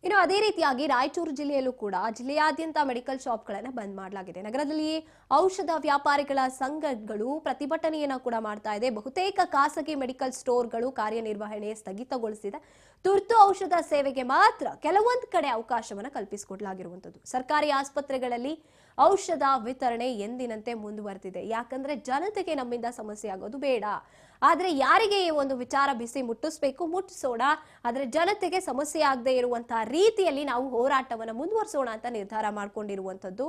ಇನ್ನು ಅದೇ ರೀತಿಯಾಗಿ ರಾಯಚೂರು ಜಿಲ್ಲೆಯಲ್ಲೂ ಕೂಡ ಜಿಲ್ಲೆಯಾದ್ಯಂತ ಮೆಡಿಕಲ್ ಶಾಪ್ಗಳನ್ನು ಬಂದ್ ಮಾಡಲಾಗಿದೆ. ನಗರದಲ್ಲಿ ಔಷಧ ವ್ಯಾಪಾರಿಗಳ ಸಂಘಗಳು ಪ್ರತಿಭಟನೆಯನ್ನ ಕೂಡ ಮಾಡ್ತಾ ಇದೆ. ಬಹುತೇಕ ಖಾಸಗಿ ಮೆಡಿಕಲ್ ಸ್ಟೋರ್ಗಳು ಕಾರ್ಯನಿರ್ವಹಣೆ ಸ್ಥಗಿತಗೊಳಿಸಿದೆ. ತುರ್ತು ಔಷಧ ಸೇವೆಗೆ ಮಾತ್ರ ಕೆಲವೊಂದು ಕಡೆ ಅವಕಾಶವನ್ನು ಕಲ್ಪಿಸಿಕೊಡಲಾಗಿರುವಂತದ್ದು. ಸರ್ಕಾರಿ ಆಸ್ಪತ್ರೆಗಳಲ್ಲಿ ಔಷಧ ವಿತರಣೆ ಎಂದಿನಂತೆ ಮುಂದುವರೆದಿದೆ. ಯಾಕಂದ್ರೆ ಜನತೆಗೆ ನಮ್ಮಿಂದ ಸಮಸ್ಯೆ ಆಗೋದು ಬೇಡ. ಆದ್ರೆ ಯಾರಿಗೆ ಈ ಒಂದು ವಿಚಾರ ಬಿಸಿ ಮುಟ್ಟಿಸಬೇಕು ಮುಟ್ಟಿಸೋಣ, ಆದ್ರೆ ಜನತೆಗೆ ಸಮಸ್ಯೆ ಆಗದೆ ಇರುವಂತಹ ರೀತಿಯಲ್ಲಿ ನಾವು ಹೋರಾಟವನ್ನು ಮುಂದುವರಿಸೋಣ ಅಂತ ನಿರ್ಧಾರ ಮಾಡಿಕೊಂಡಿರುವಂತದ್ದು.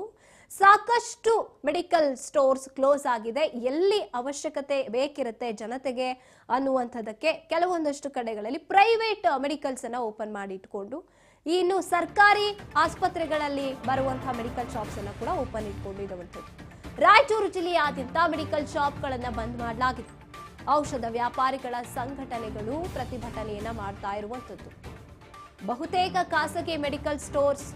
ಸಾಕಷ್ಟು ಮೆಡಿಕಲ್ ಸ್ಟೋರ್ಸ್ ಕ್ಲೋಸ್ ಆಗಿದೆ. ಎಲ್ಲಿ ಅವಶ್ಯಕತೆ ಬೇಕಿರುತ್ತೆ ಜನತೆಗೆ ಅನ್ನುವಂಥದ್ದಕ್ಕೆ ಕೆಲವೊಂದಷ್ಟು ಕಡೆಗಳಲ್ಲಿ ಪ್ರೈವೇಟ್ ಮೆಡಿಕಲ್ಸ್ ಅನ್ನ ಓಪನ್ ಮಾಡಿ ಇಟ್ಕೊಂಡು, ಇನ್ನು ಸರ್ಕಾರಿ ಆಸ್ಪತ್ರೆಗಳಲ್ಲಿ ಬರುವಂತಹ ಮೆಡಿಕಲ್ ಶಾಪ್ಸ್ ಅನ್ನ ಕೂಡ ಓಪನ್ ಇಟ್ಕೊಂಡಿರುವಂಥದ್ದು. ರಾಯಚೂರು ಜಿಲ್ಲೆಯಾದ್ಯಂತ ಮೆಡಿಕಲ್ ಶಾಪ್ಗಳನ್ನ ಬಂದ್ ಮಾಡಲಾಗಿದೆ. ಔಷಧ ವ್ಯಾಪಾರಿಗಳ ಸಂಘಟನೆಗಳು ಪ್ರತಿಭಟನೆಯನ್ನ ಮಾಡ್ತಾ ಇರುವಂತದ್ದು. ಬಹುತೇಕ ಖಾಸಗಿ ಮೆಡಿಕಲ್ ಸ್ಟೋರ್ಸ್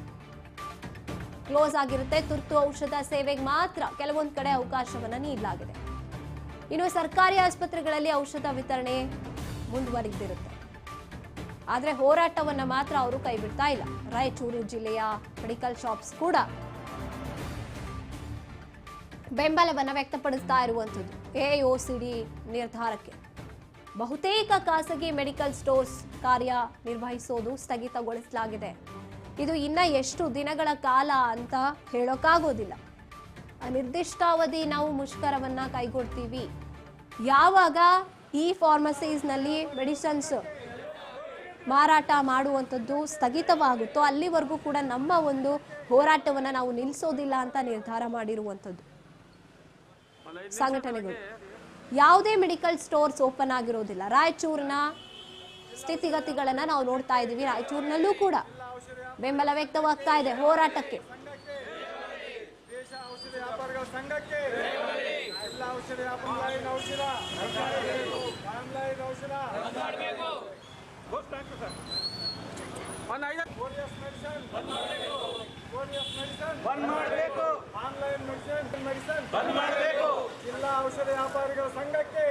ಕ್ಲೋಸ್ ಆಗಿರುತ್ತೆ. ತುರ್ತು ಔಷಧ ಸೇವೆಗೆ ಮಾತ್ರ ಕೆಲವೊಂದು ಕಡೆ ಅವಕಾಶವನ್ನ ನೀಡಲಾಗಿದೆ. ಇನ್ನು ಸರ್ಕಾರಿ ಆಸ್ಪತ್ರೆಗಳಲ್ಲಿ ಔಷಧ ವಿತರಣೆ ಮುಂದುವರಿದಿರುತ್ತೆ. ಆದ್ರೆ ಹೋರಾಟವನ್ನ ಮಾತ್ರ ಅವರು ಕೈ ಬಿಡ್ತಾ ಇಲ್ಲ. ರಾಯಚೂರು ಜಿಲ್ಲೆಯ ಮೆಡಿಕಲ್ ಶಾಪ್ಸ್ ಕೂಡ ಬೆಂಬಲವನ್ನ ವ್ಯಕ್ತಪಡಿಸ್ತಾ ಇರುವಂತದ್ದು ಎಐಒಸಿಡಿ ನಿರ್ಧಾರಕ್ಕೆ. ಬಹುತೇಕ ಖಾಸಗಿ ಮೆಡಿಕಲ್ ಸ್ಟೋರ್ಸ್ ಕಾರ್ಯ ನಿರ್ವಹಿಸೋದು ಸ್ಥಗಿತಗೊಳಿಸಲಾಗಿದೆ. ಇದು ಇನ್ನ ಎಷ್ಟು ದಿನಗಳ ಕಾಲ ಅಂತ ಹೇಳೋಕ್ಕಾಗೋದಿಲ್ಲ. ಅನಿರ್ದಿಷ್ಟಾವಧಿ ನಾವು ಮುಷ್ಕರವನ್ನ ಕೈಗೊಳ್ತೀವಿ. ಯಾವಾಗ ಈ ಫಾರ್ಮಸೀಸ್ನಲ್ಲಿ ಮೆಡಿಸಿನ್ಸ್ ಮಾರಾಟ ಮಾಡುವಂಥದ್ದು ಸ್ಥಗಿತವಾಗುತ್ತೋ ಅಲ್ಲಿವರೆಗೂ ಕೂಡ ನಮ್ಮ ಒಂದು ಹೋರಾಟವನ್ನ ನಾವು ನಿಲ್ಲಿಸೋದಿಲ್ಲ ಅಂತ ನಿರ್ಧಾರ ಮಾಡಿರುವಂಥದ್ದು ಸಂಘಟನೆಗಳು. ಯಾವುದೇ ಮೆಡಿಕಲ್ ಸ್ಟೋರ್ಸ್ ಓಪನ್ ಆಗಿರೋದಿಲ್ಲ. ರಾಯಚೂರಿನ ಸ್ಥಿತಿಗತಿಗಳನ್ನ ನಾವು ನೋಡ್ತಾ ಇದ್ದೀವಿ. ರಾಯಚೂರಿನಲ್ಲೂ ಕೂಡ ಬೆಂಬಲ ವ್ಯಕ್ತವಾಗ್ತಾ ಇದೆ ಹೋರಾಟಕ್ಕೆ. ಜಿಲ್ಲಾ ಔಷಧ ವ್ಯಾಪಾರಿಗಳ ಸಂಘಕ್ಕೆ